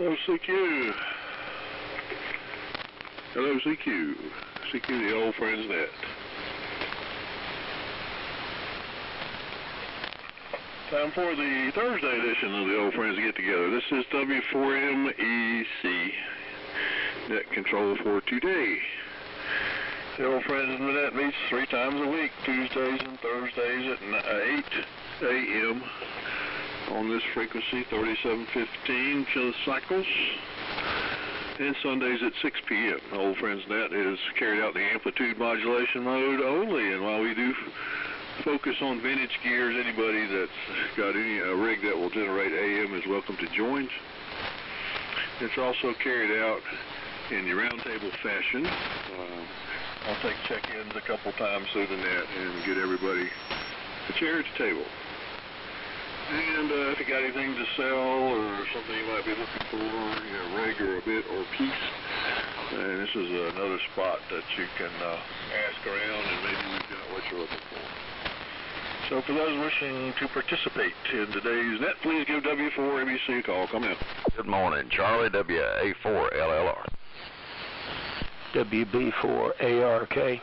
Hello, CQ. Hello, CQ. CQ, the old friends net. Time for the Thursday edition of the Old Friends Get Together. This is W4MEC net control for today. The Old Friends Net meets 3 times a week, Tuesdays and Thursdays at 8 a.m. on this frequency, 3715 kilocycles, and Sundays at 6 p.m. Old Friends Net is carried out in the Amplitude Modulation mode only, and while we do focus on vintage gears, anybody that's got any rig that will generate AM is welcome to join. It's also carried out in the roundtable fashion. I'll take check-ins a couple times through the net and get everybody a chair at the table. And if you got anything to sell or something you might be looking for, a rig or a bit or piece, and this is another spot that you can ask around and maybe we've got what you're looking for. So for those wishing to participate in today's net, please give W4MEC a call. Come in. Good morning, Charlie, WA4LLR. WB4ARK.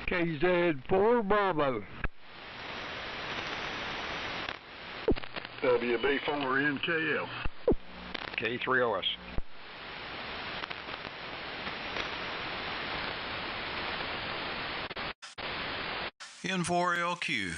KZ4 Bravo. WB4NKL. K3OS. N4LQ.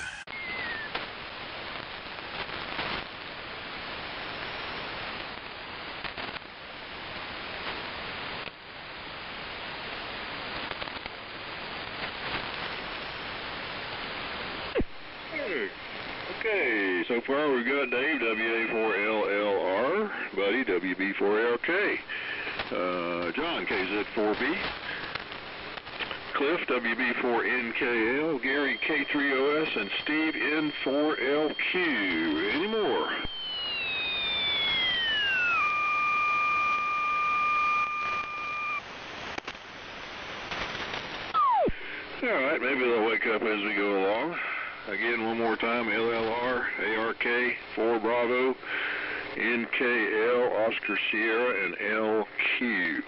Okay, so far we've got Dave, WA4LLR, Buddy, WB4LK, John, KZ4B, Cliff, WB4NKL, Gary, K3OS, and Steve, N4LQ. Any more? All right, maybe they'll wake up as we go along. Again, one more time, LLR, ARK, 4 Bravo, NKL, Oscar Sierra, and LQ.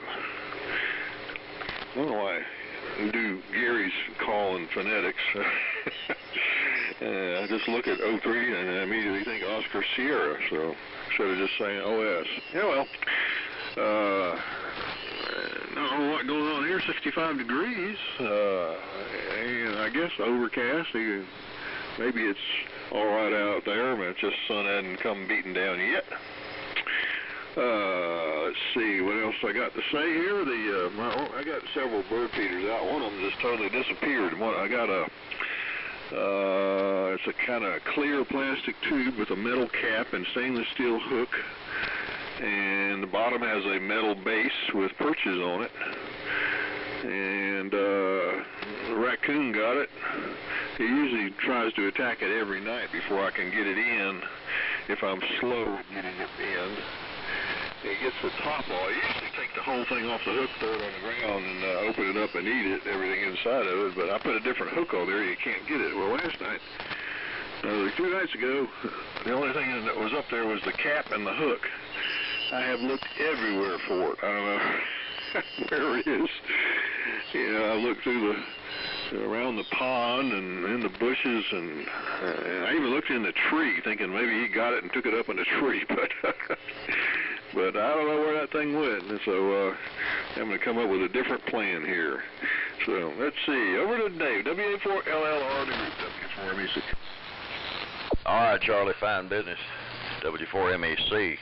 I don't know why I do Gary's call in phonetics. I just look at 03 and I immediately think Oscar Sierra, so instead of just saying OS. Yeah, well, not a whole lot going on here, 65 degrees, and I guess overcast. Maybe it's all right out there, but it's just sun hadn't come beating down yet. Let's see what else I got to say here. I got several bird feeders out. One of them just totally disappeared. I got it's a kind of clear plastic tube with a metal cap and stainless steel hook, and the bottom has a metal base with perches on it. And the raccoon got it. He usually tries to attack it every night before I can get it in, if I'm slow at getting it in. He gets the top off. I usually take the whole thing off the hook, throw it on the ground, and open it up and eat it, everything inside of it, but I put a different hook on there, you can't get it. Well, last night, 2 nights ago, the only thing that was up there was the cap and the hook. I have looked everywhere for it. I don't know where it is. I looked through around the pond and in the bushes, and I even looked in the tree, thinking maybe he got it and took it up in the tree, but but I don't know where that thing went. And so I'm going to come up with a different plan here. So let's see. Over to Dave, WA4LLR, W4MEC. All right, Charlie, fine business. W4MEC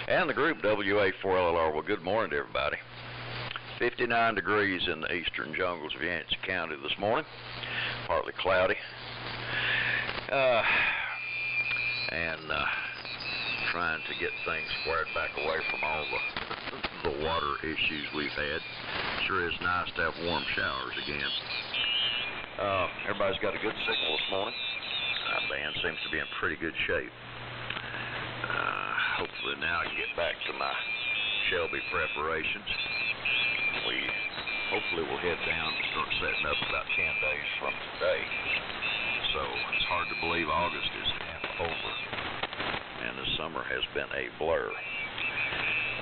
and the group WA4LLR. Well, good morning to everybody. 59 degrees in the eastern jungles of Yancey County this morning. Partly cloudy. And trying to get things squared back away from all the water issues we've had. Sure is nice to have warm showers again. Everybody's got a good signal this morning. Our band seems to be in pretty good shape. Hopefully now I can get back to my Shelby preparations. Hopefully we'll head down and start setting up about 10 days from today. So it's hard to believe August is half over, and the summer has been a blur.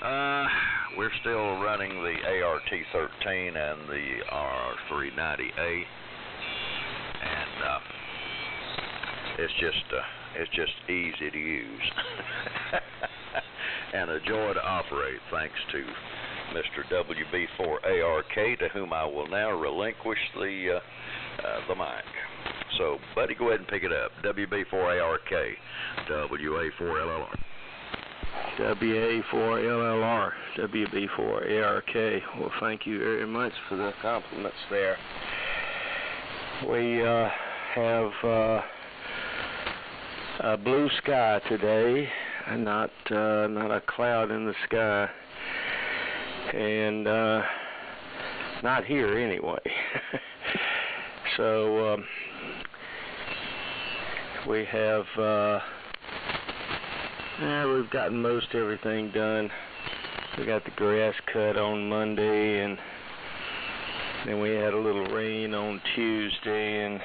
We're still running the ART-13 and the R390A, and it's just easy to use and a joy to operate, thanks to Mr. WB4ARK, to whom I will now relinquish the mic. So, buddy, go ahead and pick it up. WB4ARK, WA4LLR. WA4LLR, WB4ARK. Well, thank you very much for the compliments there. We have a blue sky today, and not a cloud in the sky, and not here anyway. So we have we've gotten most everything done. We got the grass cut on Monday, and then we had a little rain on Tuesday, and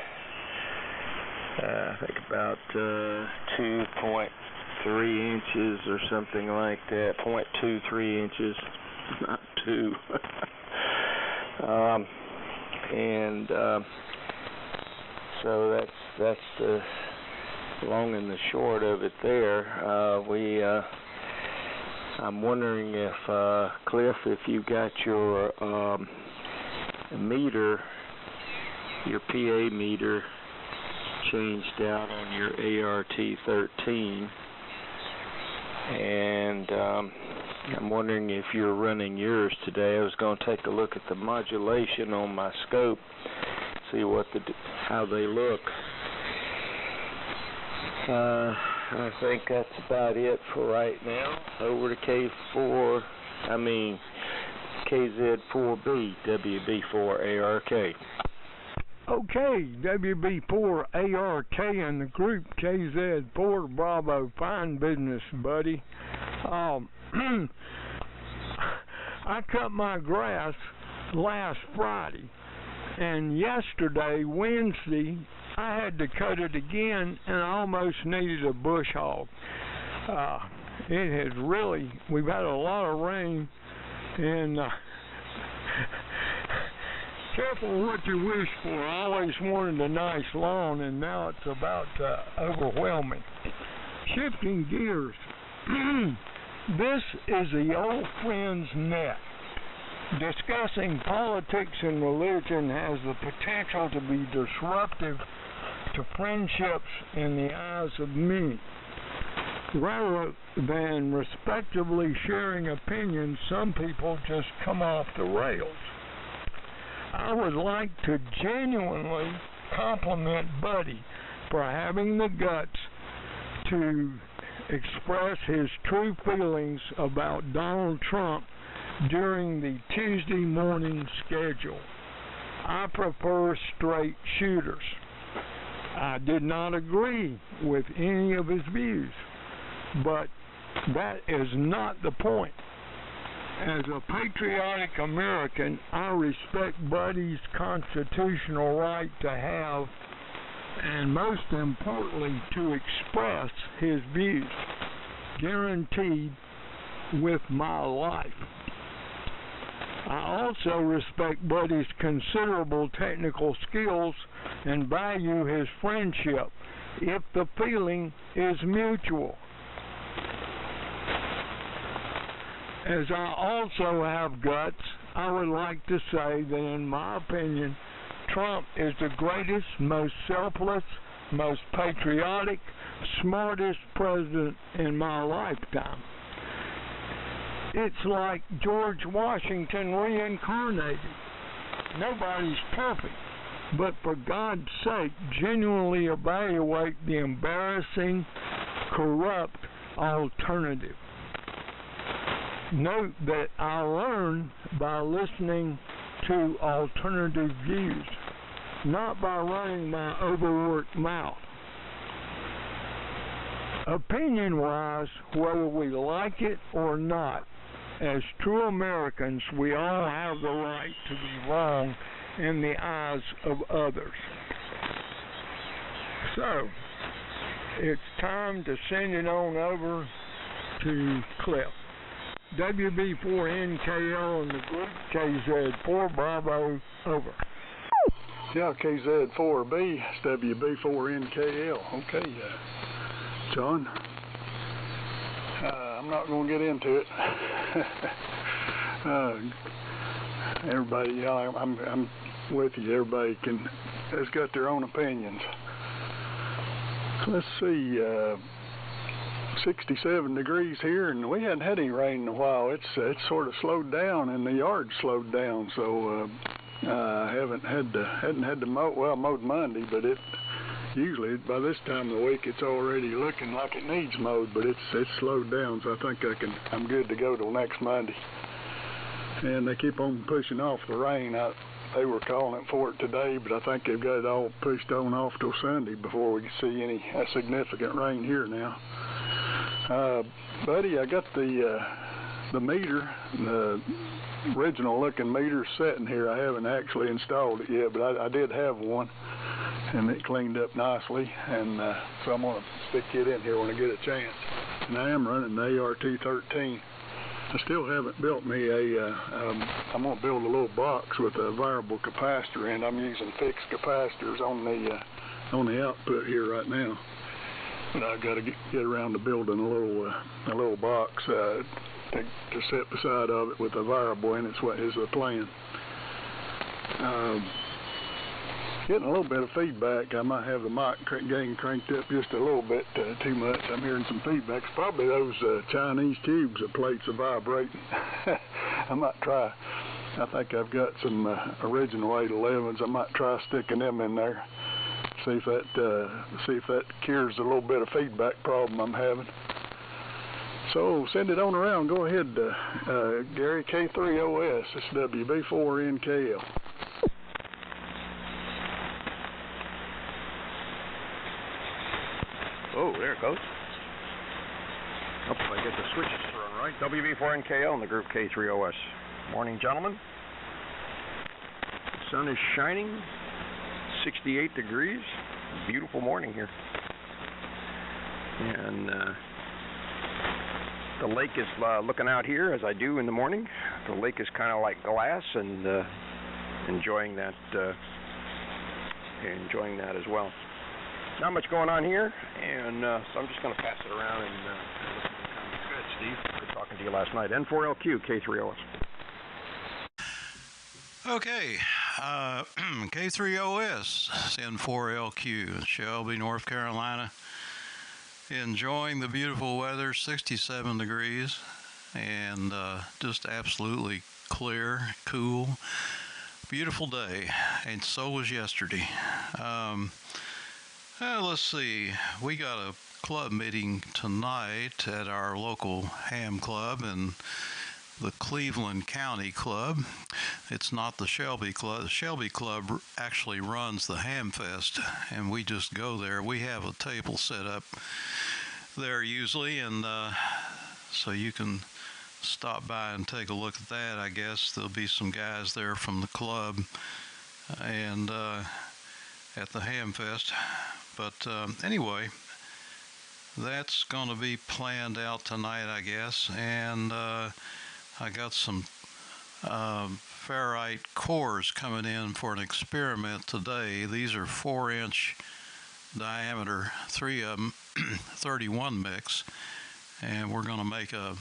I think about 2.3 inches or something like that, 0.23 inches, not 2. And so that's the long and the short of it there. I'm wondering if Cliff, if you got your meter, your PA meter changed out on your ART-13, and I'm wondering if you're running yours today. I was going to take a look at the modulation on my scope, see how they look. I think that's about it for right now. Over to KZ4B, WB4ARK. Okay, WB4ARK and the group KZ4 Bravo. Fine business, buddy. I cut my grass last Friday, and yesterday, Wednesday, I had to cut it again, and I almost needed a bush hog. It has really, we've had a lot of rain, and careful what you wish for. I always wanted a nice lawn, and now it's about overwhelming. Shifting gears, this is the Old Friends Net. Discussing politics and religion has the potential to be disruptive to friendships in the eyes of many. Rather than respectively sharing opinions, some people just come off the rails. I would like to genuinely compliment Buddy for having the guts to express his true feelings about Donald Trump during the Tuesday morning schedule. I prefer straight shooters. I did not agree with any of his views, but that is not the point. As a patriotic American, I respect Buddy's constitutional right to have, and most importantly, to express his views, guaranteed with my life. I also respect Buddy's considerable technical skills and value his friendship if the feeling is mutual. As I also have guts, I would like to say that in my opinion, Trump is the greatest, most selfless, most patriotic, smartest president in my lifetime. It's like George Washington reincarnated. Nobody's perfect, but for God's sake, genuinely evaluate the embarrassing, corrupt alternative. Note that I learn by listening to alternative views, not by running my overworked mouth. Opinion-wise, whether we like it or not, as true Americans, we all have the right to be wrong in the eyes of others. So, it's time to send it on over to Cliff. WB4NKL and the group KZ4 Bravo, over. Yeah, KZ4B, it's WB4NKL. Okay, John. I'm not going to get into it. Everybody, yeah, I'm with you. Everybody has got their own opinions. Let's see, 67 degrees here, and we hadn't had any rain in a while. It's sort of slowed down, and the yard slowed down. So hadn't had to mow. Well, mowed Monday, but usually by this time of the week it's already looking like it needs mowed. But it's slowed down, so I think I'm good to go till next Monday. And they keep on pushing off the rain. They were calling it for it today, but I think they've got it all pushed on off till Sunday before we can see any significant rain here now. Buddy, I got the meter, the original looking meter sitting here. I haven't actually installed it yet, but I did have one, and it cleaned up nicely, and so I'm going to stick it in here when I get a chance. And I am running the ART13. I still haven't built me I'm going to build a little box with a variable capacitor, and I'm using fixed capacitors on the output here right now. But I've got to get around to building a little box to sit beside of it with a variable in it. Is the plan. Getting a little bit of feedback. I might have the mic gain cranked up just a little bit too much. I'm hearing some feedback. It's probably those Chinese tubes the plates are vibrating. I might try. I think I've got some original 811s. I might try sticking them in there. See if that cures a little bit of feedback problem I'm having. So send it on around. Go ahead, Gary, K3OS. It's WB4NKL. Oh, there it goes. Hope I get the switches thrown right. WB4NKL and the group K3OS. Morning, gentlemen. The sun is shining. 68 degrees. Beautiful morning here. And the lake is looking out here as I do in the morning. The lake is kind of like glass, and enjoying that as well. Not much going on here, and so I'm just going to pass it around and listen to the comments. Good, Steve. Good talking to you last night. N4LQ, K3OS. Okay, K3OS, N4LQ, Shelby, North Carolina. Enjoying the beautiful weather, 67 degrees, and just absolutely clear, cool, beautiful day, and so was yesterday. Let's see, we got a club meeting tonight at our local ham club in the Cleveland County Club. It's not the Shelby Club. The Shelby Club actually runs the Ham Fest, and we just go there. We have a table set up there usually, and so you can stop by and take a look at that. I guess there'll be some guys there from the club and at the Ham Fest. But anyway, that's going to be planned out tonight, I guess, and I got some ferrite cores coming in for an experiment today. These are 4-inch diameter, 3 of them, 31 mix, and we're going to make a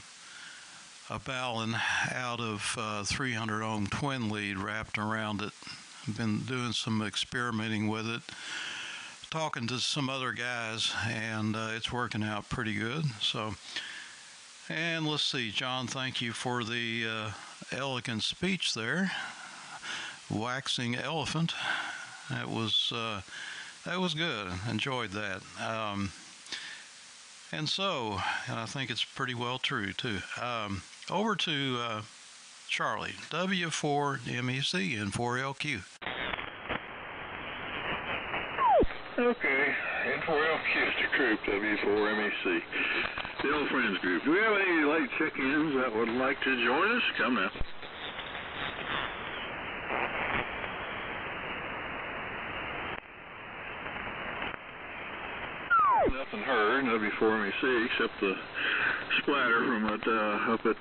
ballon out of 300 ohm twin lead wrapped around it. I've been doing some experimenting with it, talking to some other guys, and it's working out pretty good. So, and let's see, John, thank you for the elegant speech there. Waxing elephant. That was good. Enjoyed that. And I think it's pretty well true too. Over to Charlie, W4MEC and 4LQ. Okay, N4LQ is the group, W4MEC. The Old Friends group. Do we have any late check-ins that would like to join us? Come now. Nothing heard, W4MEC, except the splatter from up at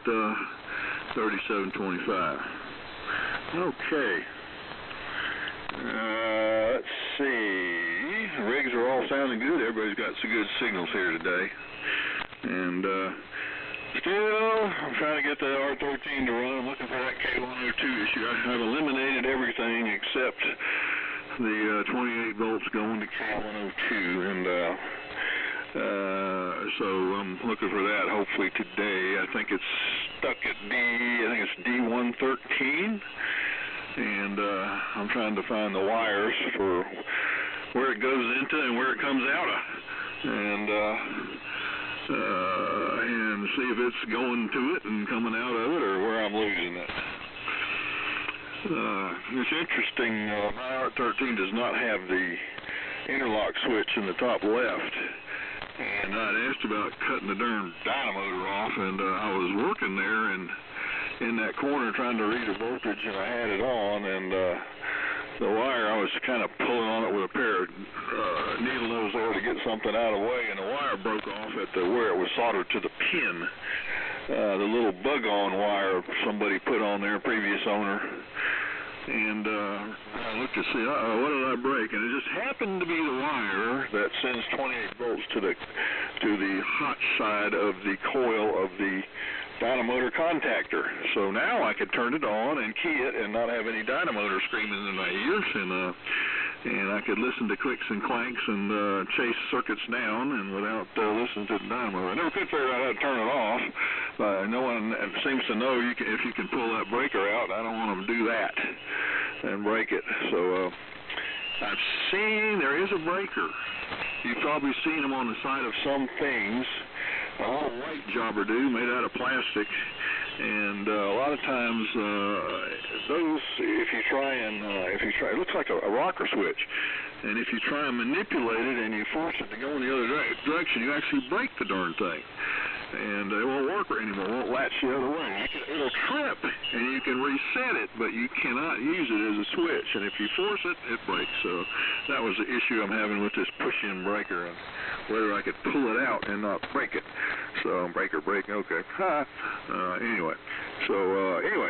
3725. Okay. Let's see. The rigs are all sounding good. Everybody's got some good signals here today. And still, I'm trying to get the R13 to run. I'm looking for that K102 issue. I've eliminated everything except the 28 volts going to K102, and so I'm looking for that hopefully today. I think it's stuck at D113, and I'm trying to find the wires for where it goes into and where it comes out of, and see if it's going to it and coming out of it, or where I'm losing it. It's interesting, my R13 does not have the interlock switch in the top left, and I'd asked about cutting the darn dynamotor off, and I was working there and in that corner trying to read a voltage, and I had it on, and the wire, I was kind of pulling on it with a pair of needle nose there to get something out of the way, and the wire broke off at where it was soldered to the pin. The little bug-on wire somebody put on there, previous owner, and I looked to see, what did I break? And it just happened to be the wire that sends 28 volts to the hot side of the coil of the dynamotor contactor. So now I could turn it on and key it and not have any dynamotor screaming in my ears, and I could listen to clicks and clanks and chase circuits down and without listening to the dynamo. I never could figure out how to turn it off. No one seems to know if you can pull that breaker out. I don't want them to do that and break it. So I've seen there is a breaker. You've probably seen them on the side of some things. A little white jobber do made out of plastic, and a lot of times those, if you try, it looks like a rocker switch, and if you try and manipulate it and you force it to go in the other direction, you actually break the darn thing, and it won't work anymore. It won't latch the other way. It'll trip, and you can reset it, but you cannot use it as a switch, and if you force it, it breaks. So that was the issue I'm having with this push-in breaker, and whether I could pull it out and not break it. So break, okay. Anyway, so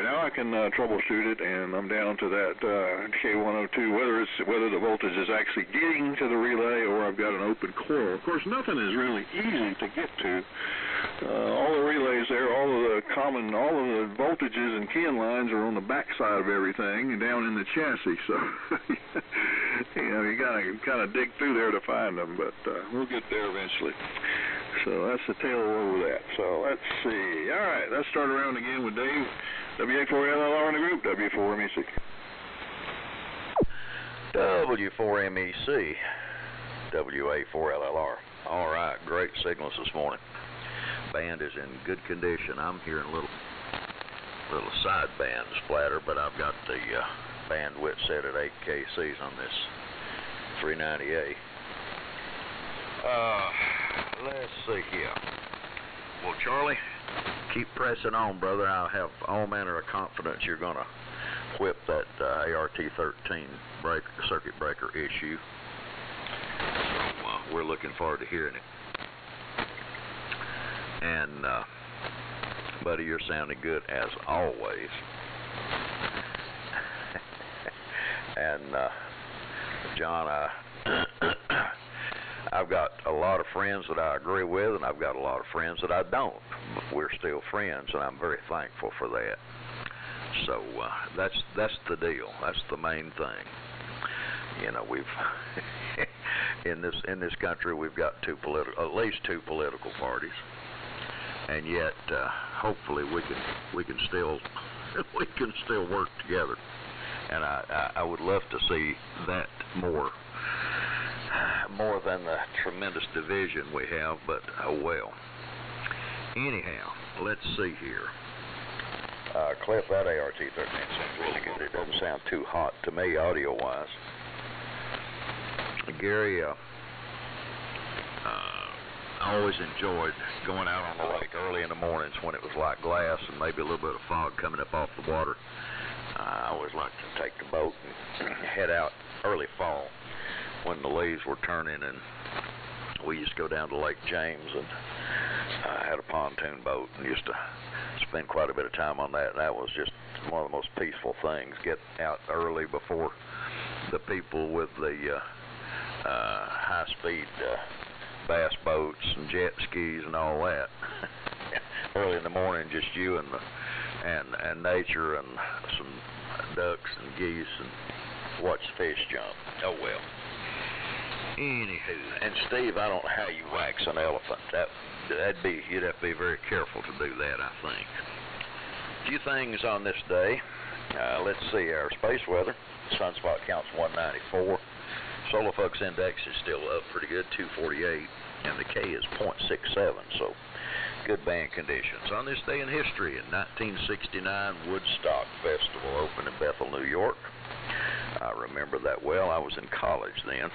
now I can troubleshoot it, and I'm down to that K102. Whether the voltage is actually getting to the relay or I've got an open coil. Of course, nothing is really easy to get to. All the relays there, all of the voltages and keying lines are on the back side of everything and down in the chassis. So you gotta kind of dig through there to find them, but we'll get there eventually. So that's the tail over that. So let's see. All right, let's start around again with Dave. WA4LLR in the group, W4MEC. W4MEC, WA4LLR. All right, great signals this morning. Band is in good condition. I'm hearing a little sideband splatter, but I've got the bandwidth set at 8 kcs on this 390A. Let's see here. Well, Charlie, keep pressing on, brother. I have all manner of confidence you're going to whip that ART13 circuit breaker issue. So we're looking forward to hearing it. And, buddy, you're sounding good as always. And, John, I've got a lot of friends that I agree with, and I've got a lot of friends that I don't. But we're still friends, and I'm very thankful for that. So that's the deal. That's the main thing. You know, we've in this country we've got at least two political parties, and yet hopefully we can still work together. And I would love to see that more than the tremendous division we have, but oh well. Anyhow, let's see here. Cliff, that ART13 sounds really good. It doesn't sound too hot to me audio-wise. Gary, I always enjoyed going out on the lake early in the mornings when it was like glass and maybe a little bit of fog coming up off the water. I always liked to take the boat and head out early fall when the leaves were turning, and we used to go down to Lake James and I had a pontoon boat and used to spend quite a bit of time on that, and that was just one of the most peaceful things. Get out early before the people with the high-speed bass boats and jet skis and all that. Early in the morning, just you and nature and some ducks and geese, and watch the fish jump. Oh well. Anywho, and Steve, I don't know how you wax an elephant. You'd have to be very careful to do that, I think. A few things on this day. Let's see, our space weather. Sunspot count's 194. Solar flux index is still up pretty good, 248, and the K is 0.67, so good band conditions. On this day in history, in 1969, Woodstock Festival opened in Bethel, New York. I remember that well. I was in college then.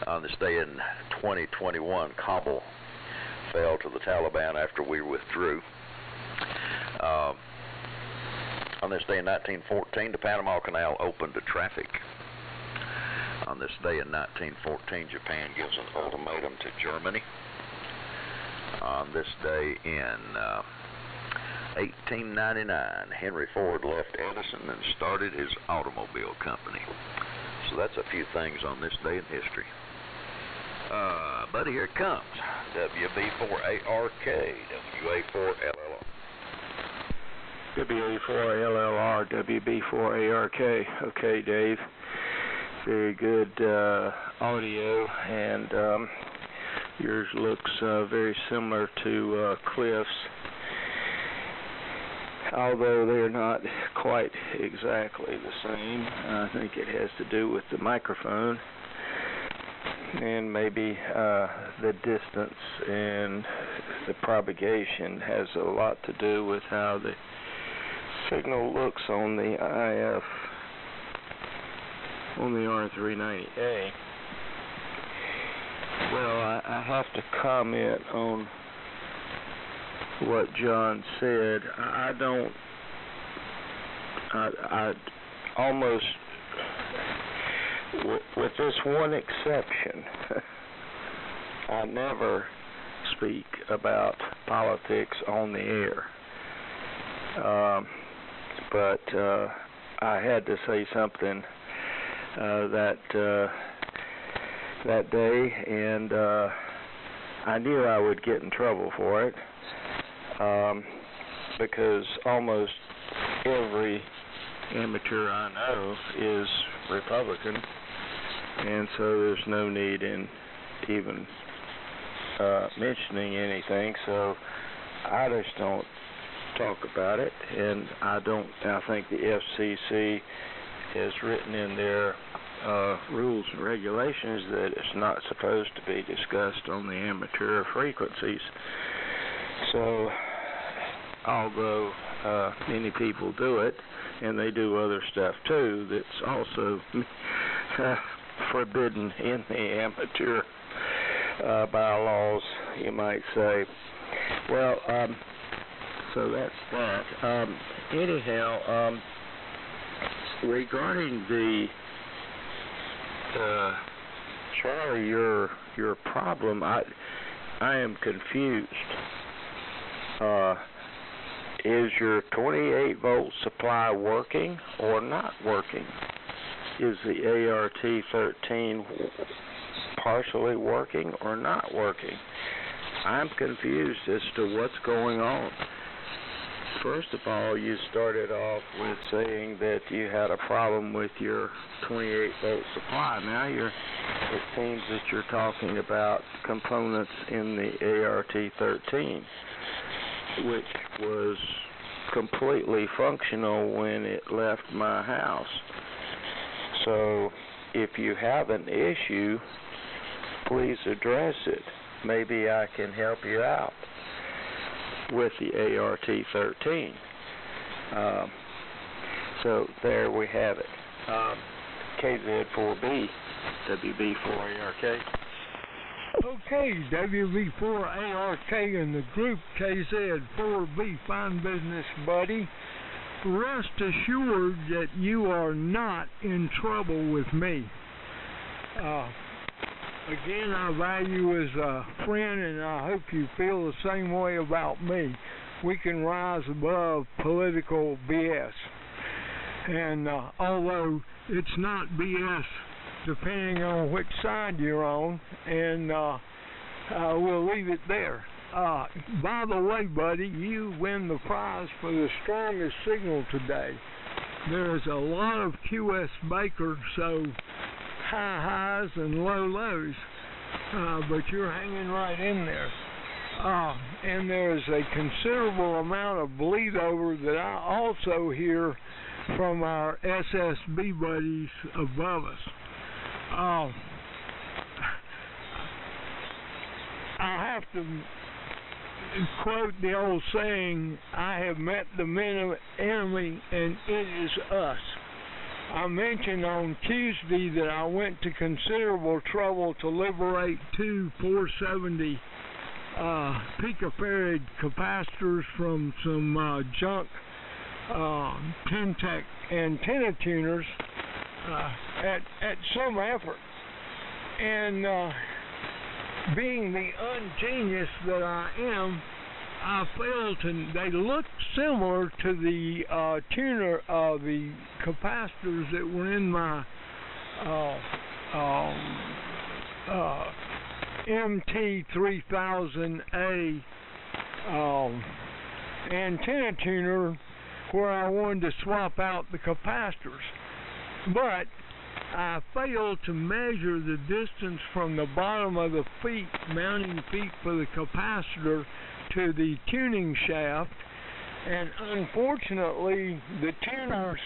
On this day in 2021, Kabul fell to the Taliban after we withdrew. On this day in 1914, the Panama Canal opened to traffic. On this day in 1914, Japan gives an ultimatum to Germany. On this day in 1899, Henry Ford left Edison and started his automobile company. So that's a few things on this day in history. Buddy, here it comes. WB4ARK, WA4LLR. WA4LLR, WB4ARK. Okay, Dave. Very good audio, and yours looks very similar to Cliff's, although they're not quite exactly the same. I think it has to do with the microphone, and maybe the distance and the propagation has a lot to do with how the signal looks on the IF, on the R390A. Well, I have to comment on what John said. I almost, with this one exception, I never speak about politics on the air. But I had to say something that day, and I knew I would get in trouble for it, because almost every amateur I know is Republican, and so there's no need in even mentioning anything, so I just don't talk about it, and I think the FCC has written in their rules and regulations that it's not supposed to be discussed on the amateur frequencies. So, although many people do it, and they do other stuff too that's also forbidden in the amateur bylaws, you might say. Well, so that's that. Anyhow, regarding the Charlie, your problem, I am confused. Is your 28 volt supply working or not working? Is the ART13 partially working or not working? I'm confused as to what's going on. First of all, you started off with saying that you had a problem with your 28 volt supply. Now it seems that you're talking about components in the ART13, which was completely functional when it left my house. So if you have an issue, please address it. Maybe I can help you out with the ART13. So there we have it. KZ4B, WB4ARK. Okay, WB4ARK and the group KZ4B, fine business, buddy. Rest assured that you are not in trouble with me. again, I value as a friend, and I hope you feel the same way about me. We can rise above political BS. And although it's not BS depending on which side you're on, and we'll leave it there. By the way, buddy, you win the prize for the strongest signal today. There's a lot of QS Baker, so high highs and low lows, but you're hanging right in there. And there's a considerable amount of bleed over that I also hear from our SSB buddies above us. I have to quote the old saying, I have met the enemy and it is us. I mentioned on Tuesday that I went to considerable trouble to liberate two 470 picofarad capacitors from some junk Tentec antenna tuners at some effort. And being the ungenius that I am, I failed to. They look similar to the tuner, the capacitors that were in my MT3000A antenna tuner, where I wanted to swap out the capacitors, but I failed to measure the distance from the bottom of the feet, mounting feet for the capacitor, to the tuning shaft, and unfortunately the tuners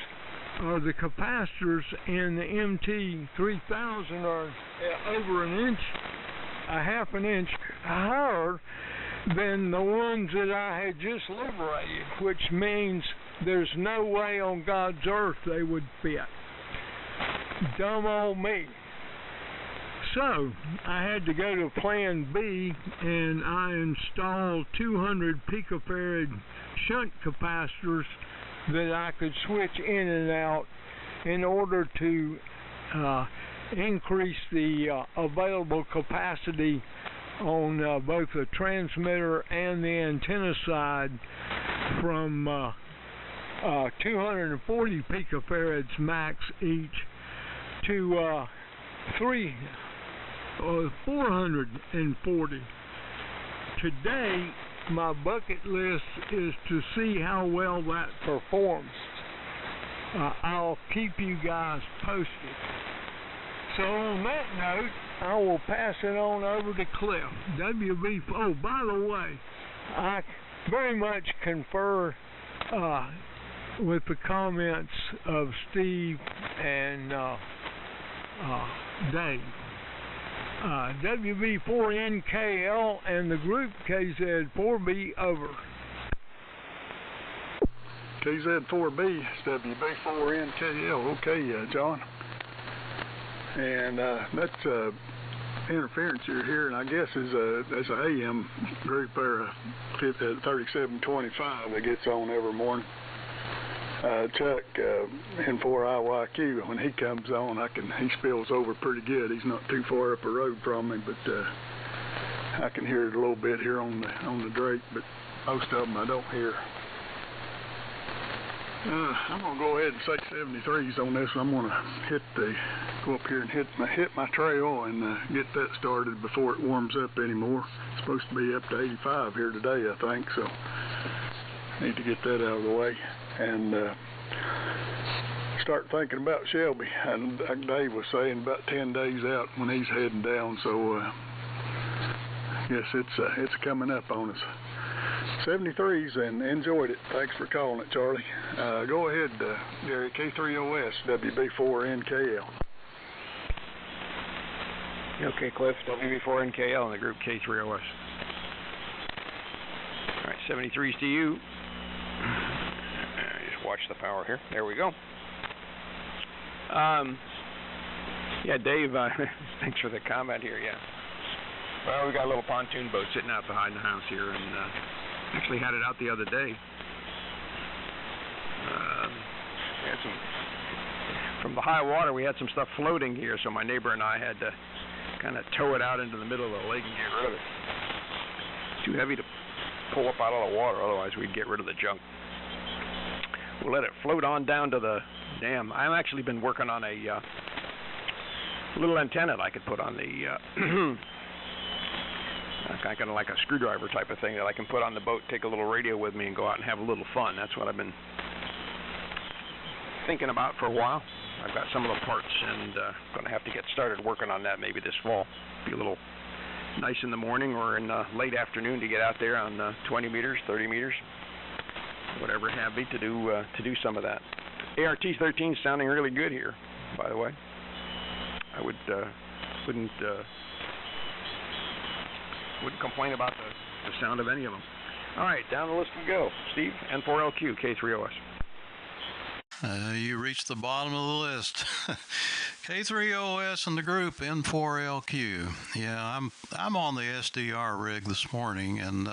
or the capacitors in the MT3000 are over a half an inch higher than the ones that I had just liberated, which means there's no way on God's earth they would fit. Dumb old me. So I had to go to plan B, and I installed 200 picofarad shunt capacitors that I could switch in and out in order to increase the available capacity on both the transmitter and the antenna side from 240 picofarads max each to 440. Today, my bucket list is to see how well that performs. I'll keep you guys posted. So on that note, I will pass it on over to Cliff. WB. Oh, by the way, I very much confer with the comments of Steve and Dave. WB4NKL and the group KZ4B over. KZ4B, WB4NKL. Okay, John. And that's interference you're hearing, I guess, is a AM group there, 3725 that gets on every morning. Chuck, N4IYQ, when he comes on, he spills over pretty good. He's not too far up the road from me, but I can hear it a little bit here on the Drake, but most of them I don't hear. I'm gonna go ahead and say 73s on this. I'm gonna go up here and hit my trail and get that started before it warms up anymore. It's supposed to be up to 85 here today, I think, so need to get that out of the way and start thinking about Shelby. And Dave was saying about 10 days out when he's heading down, so I guess it's coming up on us. 73s, and enjoyed it. Thanks for calling it, Charlie. Go ahead, Gary, K3OS, WB4NKL. Okay, Cliff, WB4NKL in the group K3OS. All right, 73s to you. Just watch the power here. There we go. Yeah, Dave, thanks for the comment here, yeah. Well, we got a little pontoon boat sitting out behind the house here, and actually had it out the other day. We had from the high water, we had some stuff floating here, so my neighbor and I had to kind of tow it out into the middle of the lake and get rid of it. It's too heavy to pull up out of the water, otherwise we'd get rid of the junk. We'll let it float on down to the dam. I've actually been working on a little antenna that I could put on the kind of like a screwdriver type of thing that I can put on the boat, take a little radio with me, and go out and have a little fun. That's what I've been thinking about for a while. I've got some of the parts, and going to have to get started working on that maybe this fall. Be a little nice in the morning or in the late afternoon to get out there on 20 meters, 30 meters, whatever have be, to do some of that. ART-13 is sounding really good here, by the way. I wouldn't complain about the sound of any of them. All right, down the list we go. Steve, N4LQ, K3OS. You reached the bottom of the list. K3OS and the group N4LQ. Yeah, I'm on the SDR rig this morning, and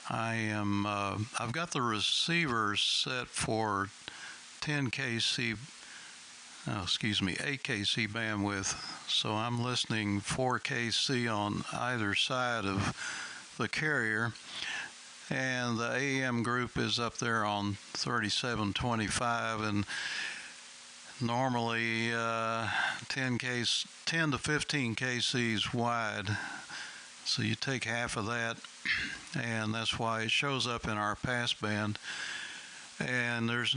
I've got the receiver set for 8 kc bandwidth, so I'm listening 4 kc on either side of the carrier, and the AM group is up there on 3725, and normally 10 to 15 kcs wide, so you take half of that, and that's why it shows up in our passband. And there's,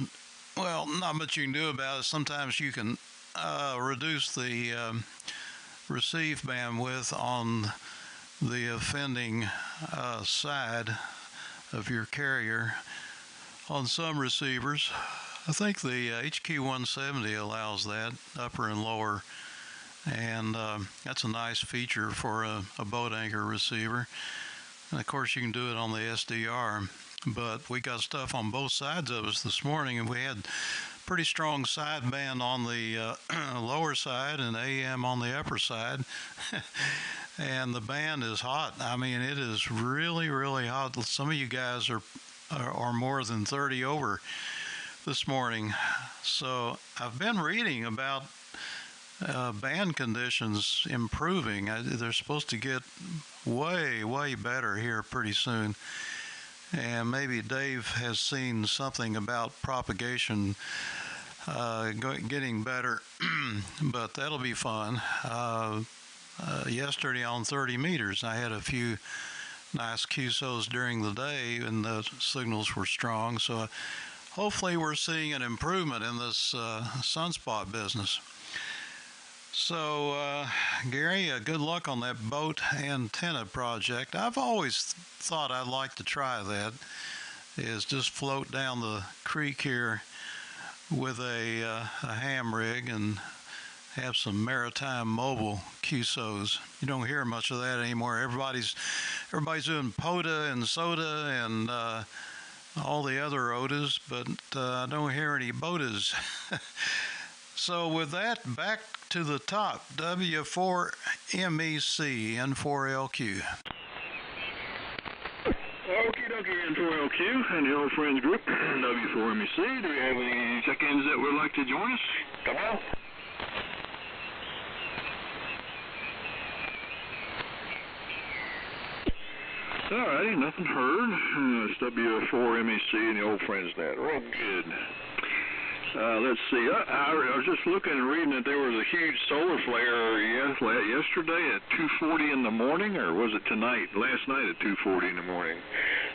well, not much you can do about it. Sometimes you can reduce the receive bandwidth on the offending side of your carrier on some receivers. I think the HQ170 allows that, upper and lower, and that's a nice feature for a boat anchor receiver. And of course you can do it on the SDR, but we got stuff on both sides of us this morning, and we had pretty strong sideband on the lower side and AM on the upper side. And the band is hot. I mean, it is really, really hot. Some of you guys are more than 30 over this morning. So I've been reading about band conditions improving. They're supposed to get way, way better here pretty soon. And maybe Dave has seen something about propagation getting better, but that'll be fun. Yesterday on 30 meters, I had a few nice QSOs during the day, and the signals were strong. So hopefully we're seeing an improvement in this sunspot business. So, Gary, good luck on that boat antenna project. I've always thought I'd like to try that, is just float down the creek here with a ham rig and have some maritime mobile QSOs. You don't hear much of that anymore. Everybody's doing POTA and SOTA and all the other OTAs, but I don't hear any BOTAs. So with that, back to the top, W4MEC, N4LQ. Okie dokie, N4LQ and the old friends group, W4MEC. Do we have any check-ins that would like to join us? Come on. Alrighty, nothing heard. It's W4MEC and the old friends net. Real good. Let's see. I was just looking and reading that there was a huge solar flare yesterday at 2:40 in the morning, or was it tonight? Last night at 2:40 in the morning.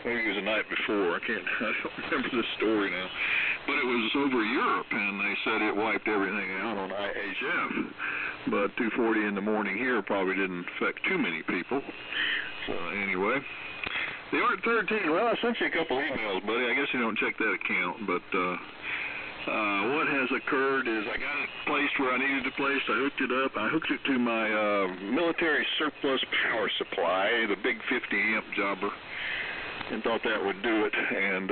Maybe it was the night before. I don't remember the story now. But it was over Europe, and they said it wiped everything out on IHF. But 2:40 in the morning here probably didn't affect too many people. So anyway, the ART-13. Well, I sent you a couple emails, buddy. I guess you don't check that account, but. What has occurred is I got it placed where I needed it placed. I hooked it up. I hooked it to my military surplus power supply, the big 50-amp jobber, and thought that would do it. And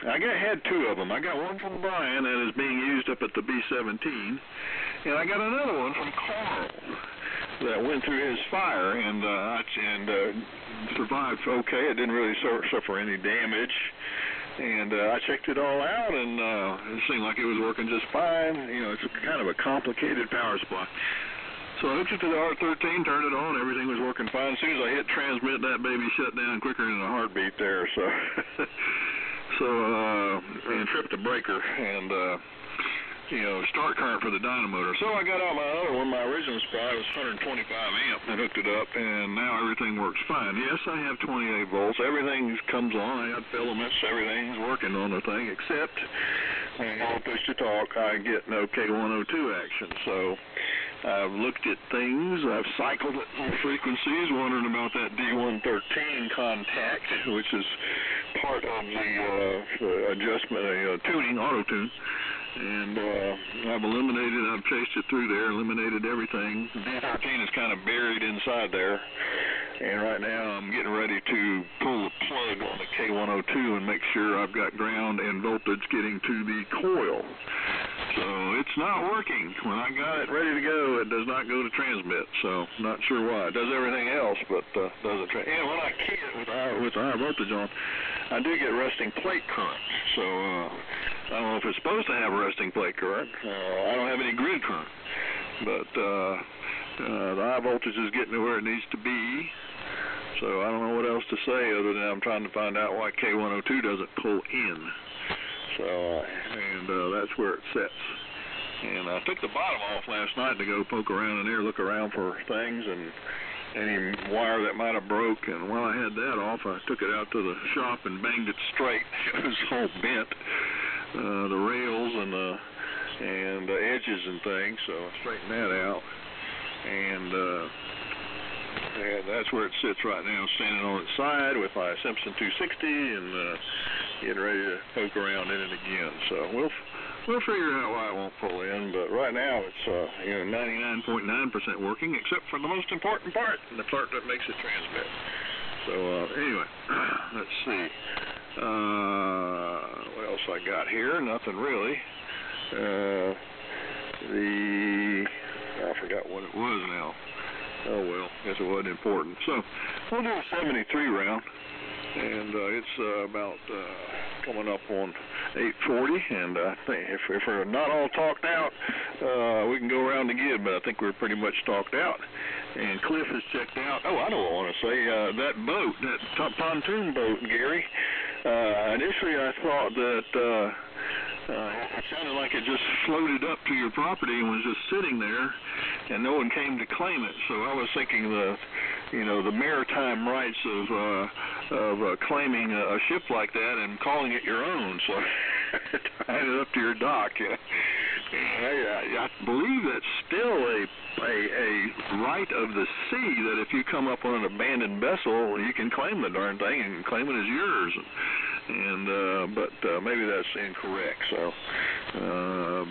I had two of them. I got one from Brian that is being used up at the B-17, and I got another one from Carl that went through his fire and survived okay. It didn't really suffer any damage. And I checked it all out, and it seemed like it was working just fine. You know, it's kind of a complicated power supply. So I hooked it to the R13, turned it on, everything was working fine. As soon as I hit transmit, that baby shut down quicker than a heartbeat there. So, and tripped the breaker and, start current for the dynamotor. So I got out my other one, my original supply was 125 amp, and hooked it up, and now everything works fine. Yes, I have 28 volts. Everything comes on. I got filaments. Everything's working on the thing, except when I push to talk, I get no K102 action. So I've looked at things. I've cycled at low frequencies, wondering about that D113 contact, which is part of the adjustment, tuning, auto-tune. And I've chased it through there, eliminated everything. D13 is kind of buried inside there. And right now I'm getting ready to pull the plug on the K102 and make sure I've got ground and voltage getting to the coil. So it's not working. When I got it ready to go, it does not go to transmit. So not sure why. It does everything else, but doesn't transmit. And when I key it with the high voltage on, I do get resting plate current. So I don't know if it's supposed to have a resting plate current. I don't have any grid current. But the high voltage is getting to where it needs to be. So I don't know what else to say other than I'm trying to find out why K102 doesn't pull in. So, that's where it sits. And I took the bottom off last night to go poke around in there, look around for things and any wire that might have broke. And while I had that off, I took it out to the shop and banged it straight. It was all bent, the rails and the edges and things. So I straightened that out. And that's where it sits right now, standing on its side with my Simpson 260 and getting ready to poke around in it again. So we'll figure out why it won't pull in, but right now it's 99.9% working, except for the most important part, the part that makes it transmit. So anyway, let's see. What else I got here? Nothing really. I forgot what it was now. Oh well, guess it wasn't important. So we'll do a 73 round, and it's about coming up on 8:40. And I think if we're not all talked out, we can go around again. But I think we're pretty much talked out. And Cliff has checked out. Oh, I know what I want to say. That boat, that pontoon boat, Gary. Initially, I thought that it sounded like it just floated up to your property and was just sitting there, and no one came to claim it. So I was thinking the maritime rights of claiming a ship like that and calling it your own. So tying it up to your dock. I believe that's still a right of the sea, that if you come up on an abandoned vessel, you can claim the darn thing and claim it as yours. But maybe that's incorrect. So,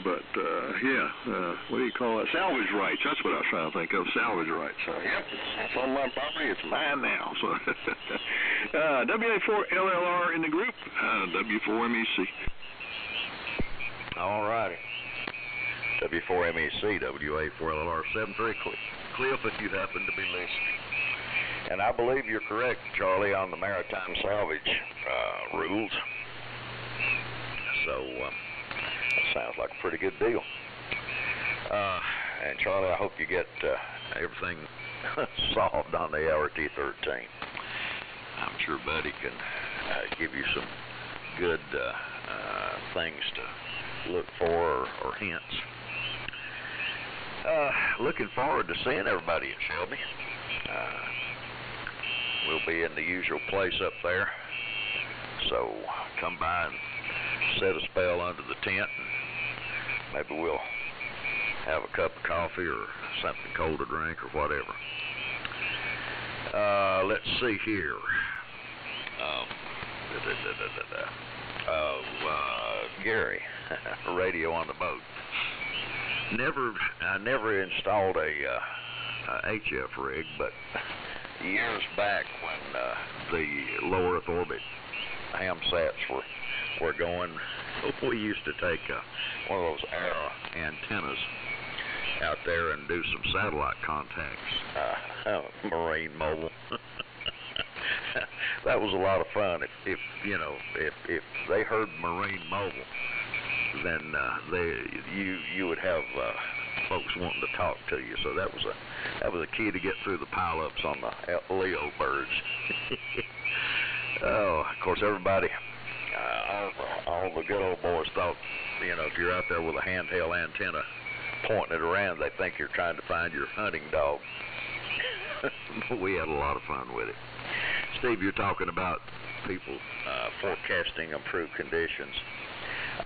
what do you call it? Salvage rights. That's what I was trying to think of. Salvage rights. So, yep, it's on my property. It's mine now. So, WA4LLR in the group. W4MEC. All righty. W4MEC, WA4LLR 73. Cliff, if you happen to be listening. And I believe you're correct, Charlie, on the maritime salvage rules. So that sounds like a pretty good deal. And Charlie, I hope you get everything solved on the LRT-13. I'm sure Buddy can give you some good things to look for or hints. Looking forward to seeing everybody in Shelby. We'll be in the usual place up there, so come by and set a spell under the tent, and maybe we'll have a cup of coffee or something cold to drink or whatever. Let's see here. Gary, radio on the boat. I never installed a HF rig, but years back when the low Earth orbit ham sats were going, we used to take one of those Arrow antennas out there and do some satellite contacts, marine mobile. That was a lot of fun. If they heard marine mobile, then you would have folks wanting to talk to you. So that was a key to get through the pileups on the Leo birds. Oh, of course, everybody, all the good old boys thought, if you're out there with a handheld antenna pointing it around, they think you're trying to find your hunting dog. But we had a lot of fun with it. Steve, you're talking about people forecasting improved conditions.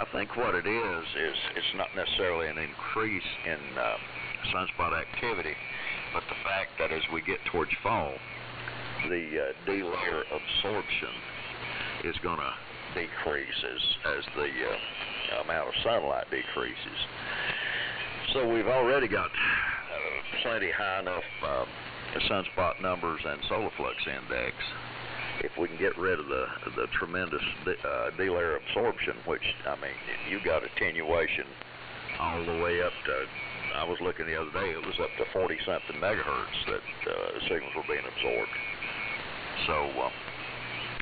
I think what it is it's not necessarily an increase in sunspot activity, but the fact that as we get towards fall, the D-layer absorption is going to decrease as the amount of sunlight decreases. So we've already got plenty high enough sunspot numbers and solar flux index. If we can get rid of the tremendous D-layer absorption, which, you got attenuation all the way up to, I was looking the other day, it was up to 40-something megahertz that signals were being absorbed. So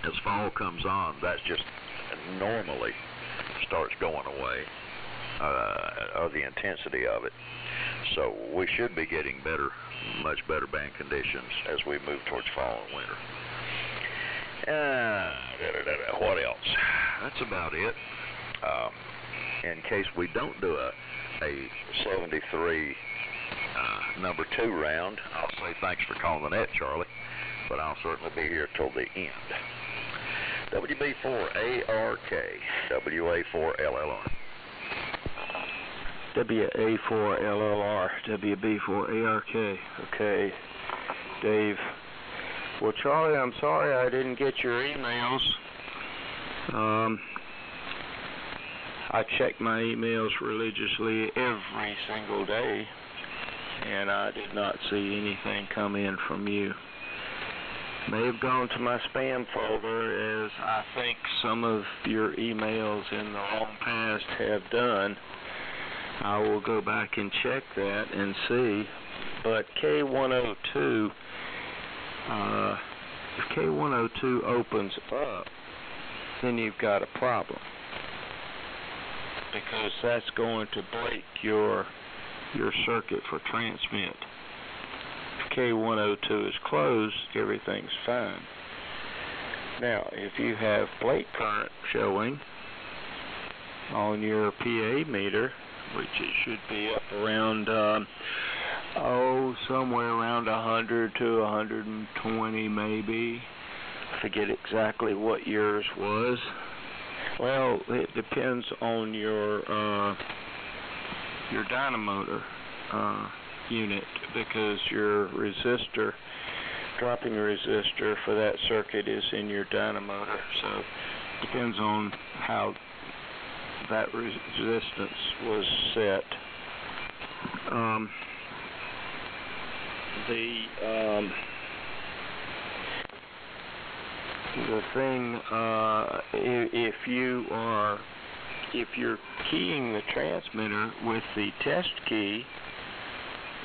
as fall comes on, that just normally starts going away, or the intensity of it. So we should be getting much better band conditions as we move towards fall and winter. What else? That's about it. In case we don't do a 73 number 2 round, I'll say thanks for calling the net, Charlie, but I'll certainly be here till the end. WB4ARK, WA4LLR. WA4LLR, WB4ARK. Okay, Dave. Well, Charlie, I'm sorry I didn't get your emails. I check my emails religiously every single day, and I did not see anything come in from you. May have gone to my spam folder, as I think some of your emails in the long past have done. I will go back and check that and see. But K102, if K102 opens up, then you've got a problem, because that's going to break your circuit for transmit. If K102 is closed, everything's fine. Now, if you have plate current showing on your PA meter, which it should be up around, somewhere around 100 to 120 maybe. I forget exactly what yours was. Well, it depends on your dynamotor unit, because your resistor, dropping resistor for that circuit is in your dynamotor. So it depends on how that resistance was set. The thing, if you're keying the transmitter with the test key,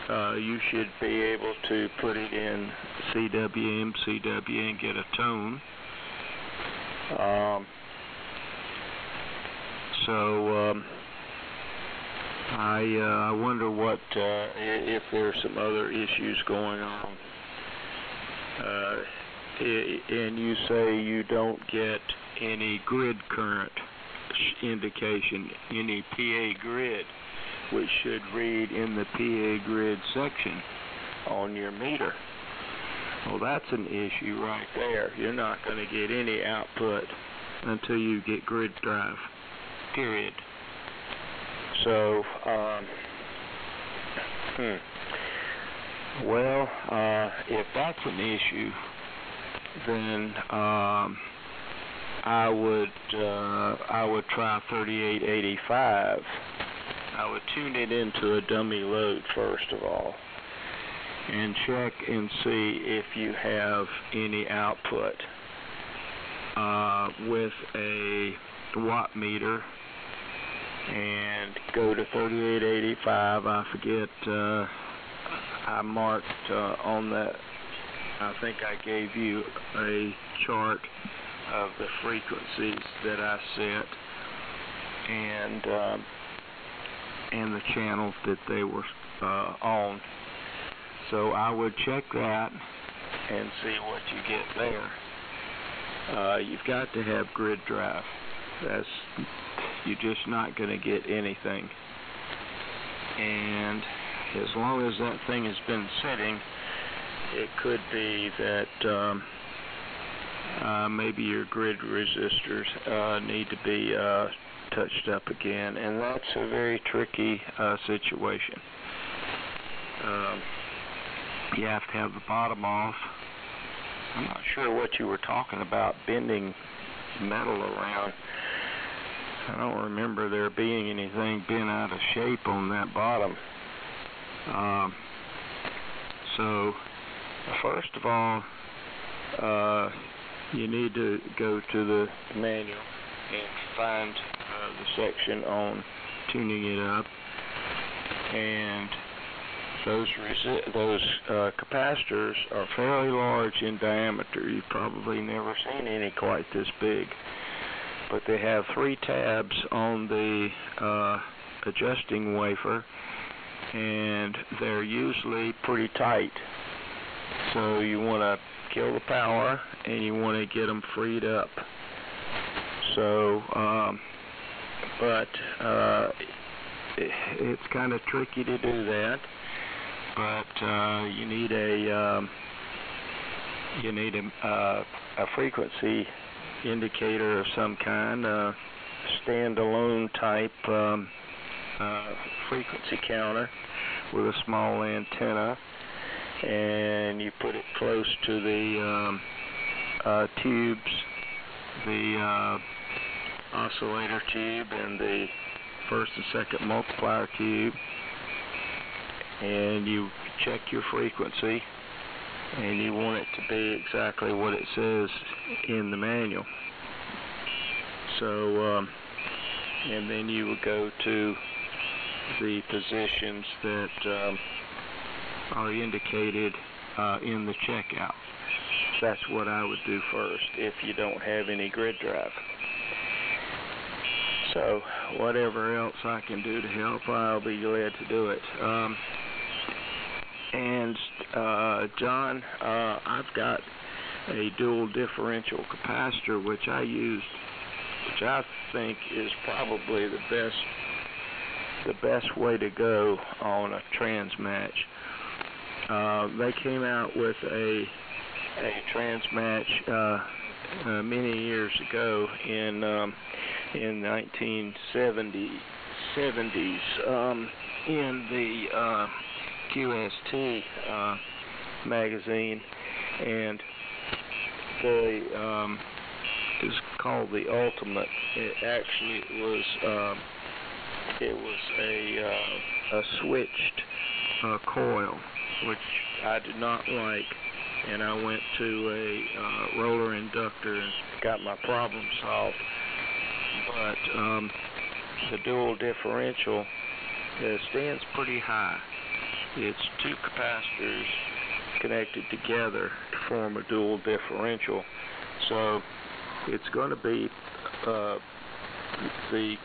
you should be able to put it in CW, MCW, and get a tone. I wonder what if there's some other issues going on. And you say you don't get any grid current indication, any PA grid, which should read in the PA grid section on your meter. Well, that's an issue right there. You're not going to get any output until you get grid drive, period. So, well, if that's an issue, then I would try 3885. I would tune it into a dummy load first of all, and check and see if you have any output with a watt meter, and go to 3885. I forget, I marked on that, I think I gave you a chart of the frequencies that I set, and the channels that they were on. So I would check that and see what you get there. You've got to have grid drive. You're just not going to get anything. And as long as that thing has been sitting, it could be that maybe your grid resistors need to be touched up again, and that's a very tricky situation. You have to have the bottom off. I'm not sure what you were talking about, bending metal around. I don't remember there being anything bent out of shape on that bottom. So, first of all, you need to go to the manual and find the section on tuning it up. And those capacitors are fairly large in diameter. You've probably never seen any quite this big. But they have 3 tabs on the adjusting wafer, and they're usually pretty tight. So you want to kill the power, and you want to get them freed up. So, it's kind of tricky to do that. But you need a frequency indicator of some kind, a standalone type frequency counter with a small antenna, and you put it close to the tubes, the oscillator tube and the first and second multiplier tube, and you check your frequency, and you want it to be exactly what it says in the manual. So, and then you would go to the positions that are indicated in the checkout. That's what I would do first if you don't have any grid drive. So, whatever else I can do to help, I'll be glad to do it. John, I've got a dual differential capacitor which I used, which I think is probably the best way to go on a trans match. They came out with a trans match many years ago in 1970s in the QST magazine, and is called the Ultimate. It actually was a switched coil, which I did not like, and I went to a roller inductor and got my problem solved. But the dual differential stands pretty high. It's 2 capacitors connected together to form a dual differential. So it's going to be the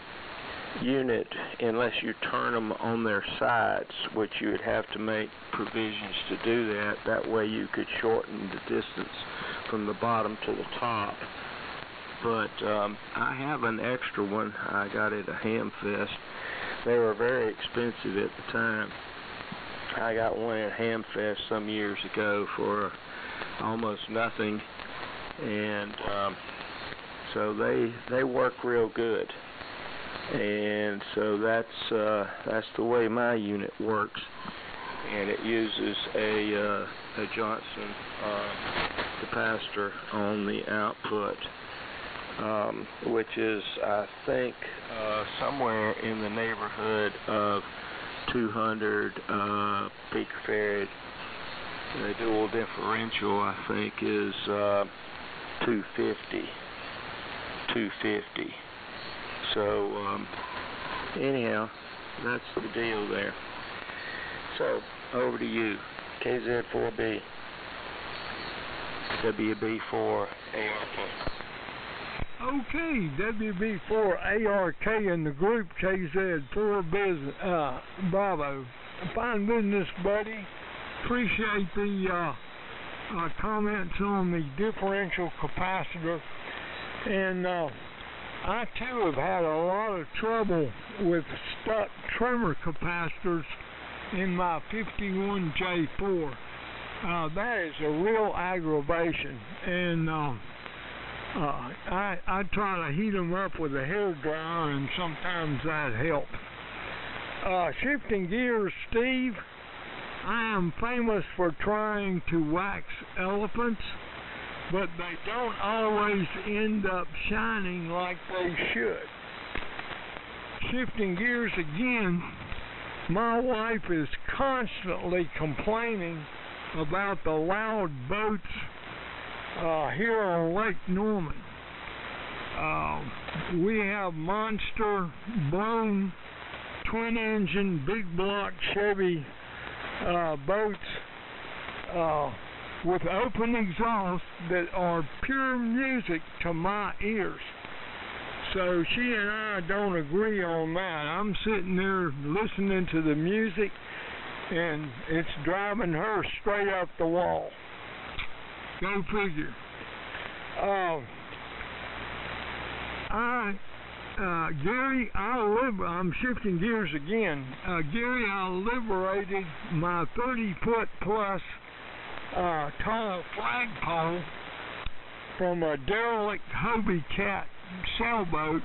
unit, unless you turn them on their sides, which you would have to make provisions to do that. That way you could shorten the distance from the bottom to the top. But I have an extra one. I got it at Hamfest. They were very expensive at the time. I got one at Hamfest some years ago for almost nothing, and so they work real good. And so that's the way my unit works, and it uses a Johnson capacitor on the output, which is, I think, somewhere in the neighborhood of 200 picofarad. The dual differential, I think, is 250. So, anyhow, that's the deal there. So, over to you. KZ4B. WB4 ARK. Okay, WB4ARK in the group KZ4 business, Bravo. Fine business, buddy. Appreciate the comments on the differential capacitor. And I too have had a lot of trouble with stuck trimmer capacitors in my 51J4. That is a real aggravation, and I try to heat them up with a hair dryer, and sometimes that helps. Shifting gears, Steve, I am famous for trying to wax elephants, but they don't always end up shining like they should. Shifting gears again, my wife is constantly complaining about the loud boats here on Lake Norman. We have monster, blown, twin-engine, big block Chevy boats with open exhaust that are pure music to my ears. So she and I don't agree on that. I'm sitting there listening to the music, and it's driving her straight up the wall. Go figure. Gary, I'm shifting gears again. Gary, I liberated my 30-foot plus tall flagpole from a derelict Hobie Cat sailboat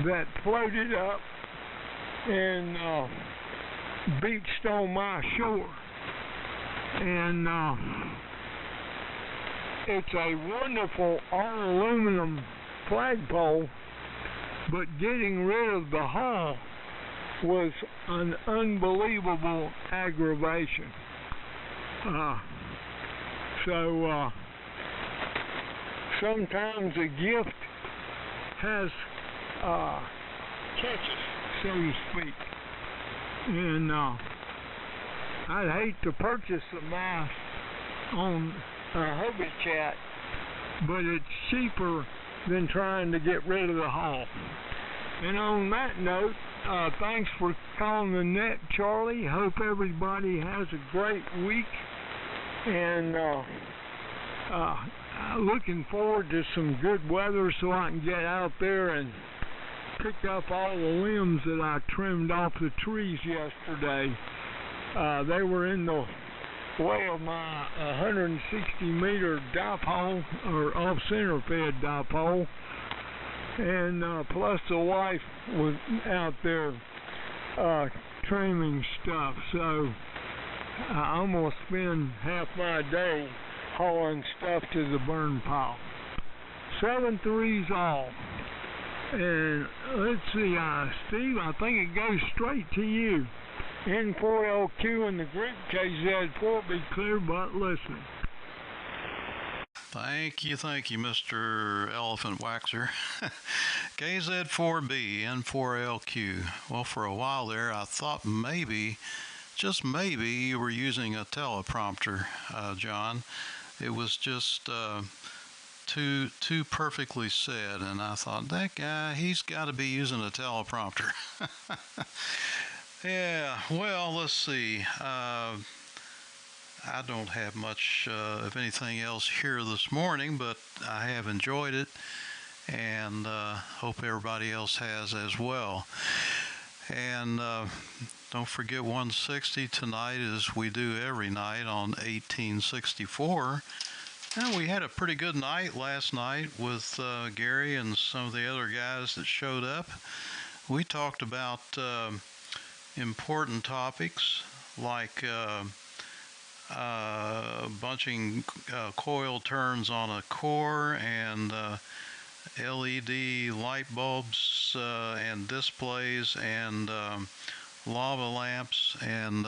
that floated up and beached on my shore. And it's a wonderful all-aluminum flagpole, but getting rid of the hull was an unbelievable aggravation. So sometimes a gift has catches, so to speak. And I'd hate to purchase a mask on a Hobie Cat, but it's cheaper than trying to get rid of the hull. And on that note, thanks for calling the net, Charlie. Hope everybody has a great week. And looking forward to some good weather so I can get out there and pick up all the limbs that I trimmed off the trees yesterday. They were in the way of my 160-meter dipole, or off-center fed dipole, and plus the wife was out there trimming stuff, so I'm going to spend half my day hauling stuff to the burn pile. 7-3's all. And let's see, Steve, I think it goes straight to you. N4LQ in the group, KZ4, be clear but listen. Thank you, Mr. Elephant Waxer. KZ4B, N4LQ. Well, for a while there, I thought maybe, just maybe, you were using a teleprompter, John. It was just too perfectly said, and I thought, that guy, he's got to be using a teleprompter. Yeah, well, let's see. I don't have much of anything else here this morning, but I have enjoyed it, and hope everybody else has as well. And don't forget 160 tonight, as we do every night on 1864. And we had a pretty good night last night with Gary and some of the other guys that showed up. We talked about important topics like bunching coil turns on a core, and LED light bulbs and displays, and lava lamps, and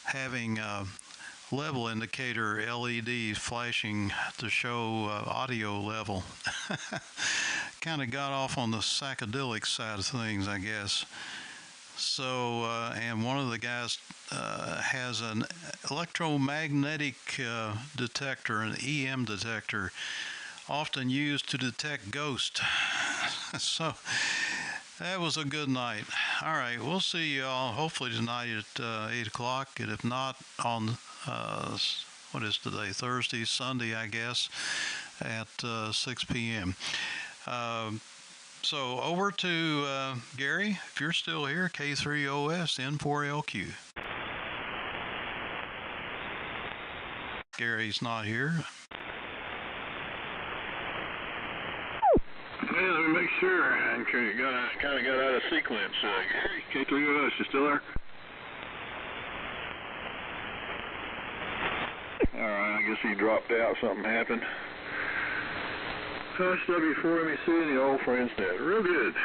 having level indicator LEDs flashing to show audio level. Kind of got off on the psychedelic side of things, I guess. So, and one of the guys has an electromagnetic detector, an EM detector, often used to detect ghosts. So that was a good night. All right, we'll see you all hopefully tonight at 8 o'clock, and if not on, what is today, Thursday, Sunday, I guess, at 6 p.m. So over to Gary, if you're still here, K3OS N4LQ. Gary's not here. Yeah, let me make sure. I kind of got out of sequence. Gary, K3OS, you still there? All right, I guess he dropped out. Something happened. W4MEC and the old friends net. Real good.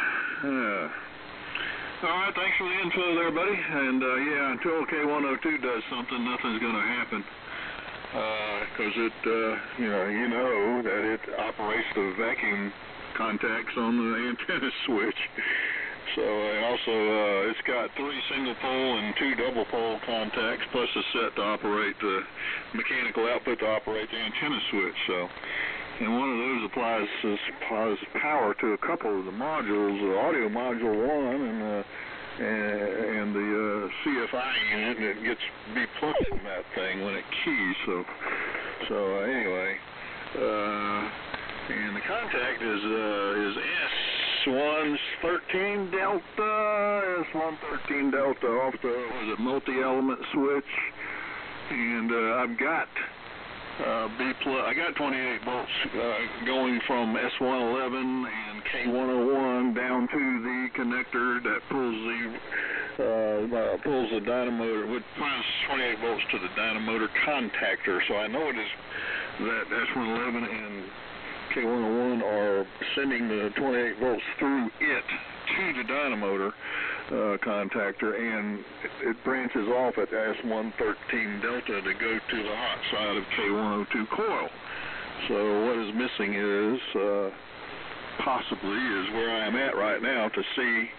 All right, thanks for the info there, buddy. And yeah, until K102 does something, nothing's going to happen. Because it, you know that it operates the vacuum contacts on the antenna switch. So also, it's got 3 single pole and 2 double pole contacts, plus a set to operate the mechanical output to operate the antenna switch. So, and one of those applies power to a couple of the modules, the audio module 1 and the CFI unit, and it gets be plugged from that thing when it keys. So anyway, and the contact is S113 Delta, S113 Delta off the multi-element switch, and I've got I got 28 volts going from S111 and K101 down to the connector that pulls the dynamotor, which finds 28 volts to the dynamotor contactor. So I know it is that S111 and K101 are sending the 28 volts through it to the dynamotor contactor, and it branches off at S113 Delta to go to the hot side of K102 coil. So what is missing is possibly where I am at right now to see,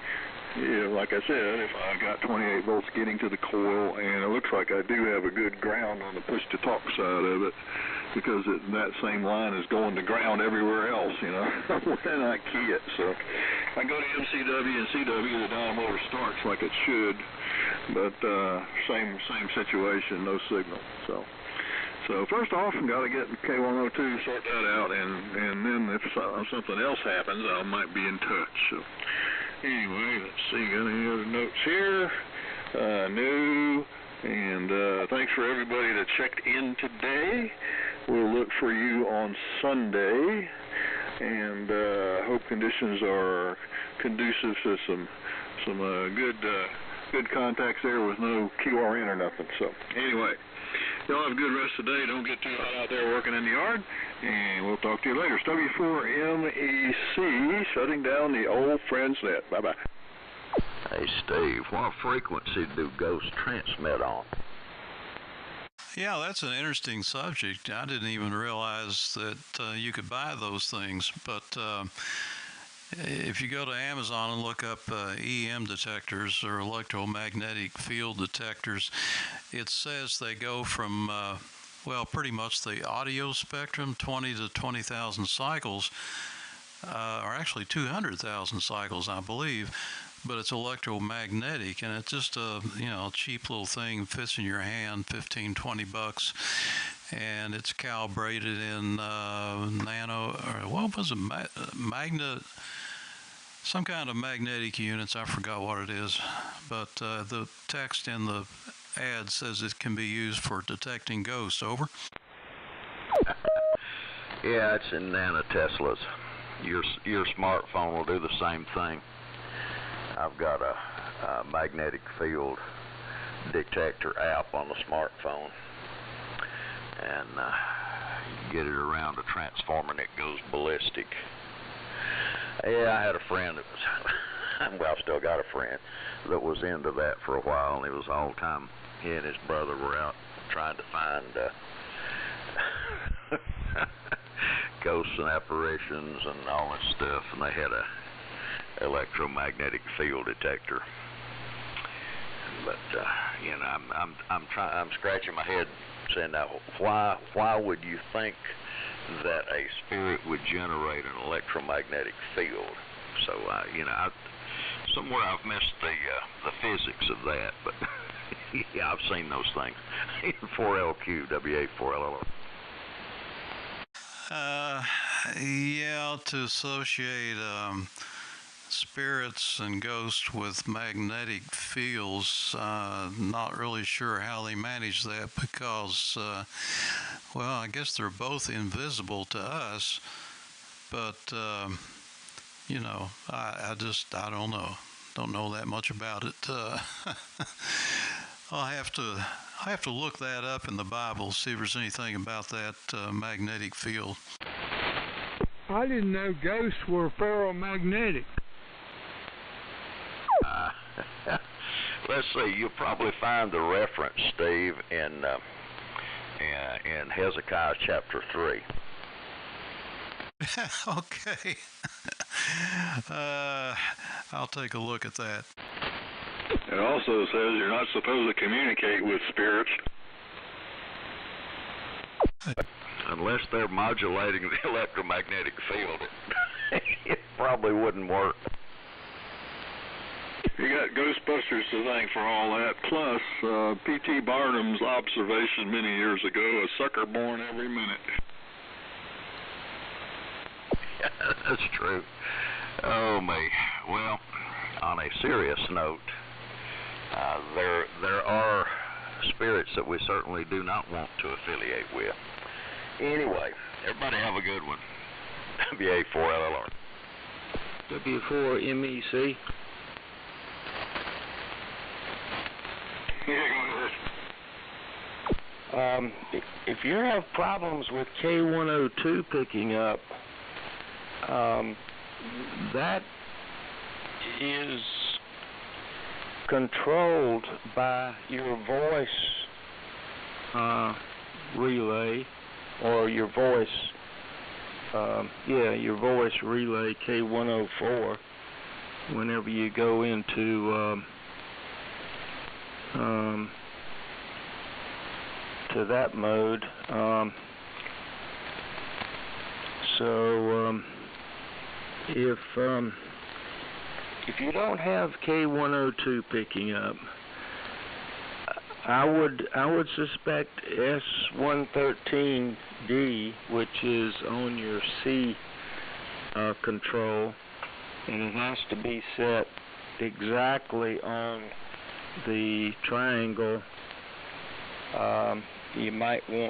like I said, if I got 28 volts getting to the coil, and it looks like I do have a good ground on the push-to-talk side of it, because that same line is going to ground everywhere else, when I key it. So I go to MCW and CW, the dynamotor starts like it should, but same situation, no signal. So first off, I've got to get K102, sort that out, and then if something else happens, I might be in touch. So anyway, let's see, got any other notes here? No, and thanks for everybody that checked in today. We'll look for you on Sunday, and hope conditions are conducive to some good contacts there with no QRN or nothing. So anyway, y'all have a good rest of the day. Don't get too hot out there working in the yard, and we'll talk to you later. It's W4MEC shutting down the old friends net. Bye-bye. Hey, Steve, what frequency do ghosts transmit on? Yeah, that's an interesting subject. I didn't even realize that you could buy those things. But if you go to Amazon and look up EM detectors or electromagnetic field detectors, it says they go from, well, pretty much the audio spectrum, 20 to 20,000 cycles, or actually 200,000 cycles, I believe. But it's electromagnetic, and it's just a cheap little thing, fits in your hand, $15-20, and it's calibrated in nano, or what was it, magnet, some kind of magnetic units. I forgot what it is, but the text in the ad says it can be used for detecting ghosts. Over. Yeah, it's in nanoteslas. Your smartphone will do the same thing. I've got a magnetic field detector app on the smartphone, and you get it around a transformer and it goes ballistic. Yeah, I had a friend that was, well, I still got a friend that was into that for a while, and it was all the time he and his brother were out trying to find ghosts and apparitions and all that stuff, and they had a electromagnetic field detector. But I'm scratching my head saying, now why would you think that a spirit would generate an electromagnetic field. So, somewhere I've missed the physics of that, but yeah, I've seen those things. 4LQ, WA4LLR. Yeah, to associate spirits and ghosts with magnetic fields, not really sure how they manage that because, well, I guess they're both invisible to us, but, I don't know. Don't know that much about it. I have to look that up in the Bible, see if there's anything about that magnetic field. I didn't know ghosts were ferromagnetic. Let's see. You'll probably find the reference, Steve, in Hezekiah chapter 3. Okay. I'll take a look at that. It also says you're not supposed to communicate with spirits. Unless they're modulating the electromagnetic field, it probably wouldn't work. You got Ghostbusters to thank for all that. Plus, P.T. Barnum's observation many years ago, a sucker born every minute. Yeah, that's true. Oh, me. Well, on a serious note, there are spirits that we certainly do not want to affiliate with. Anyway, everybody have a good one. WA4LLR. W4MEC. If you have problems with K102 picking up, that is controlled by your voice relay, or your voice, your voice relay K104. Whenever you go into to that mode, if you don't have K102 picking up, I would suspect S113D, which is on your C control, and it has to be set exactly on the triangle. You might want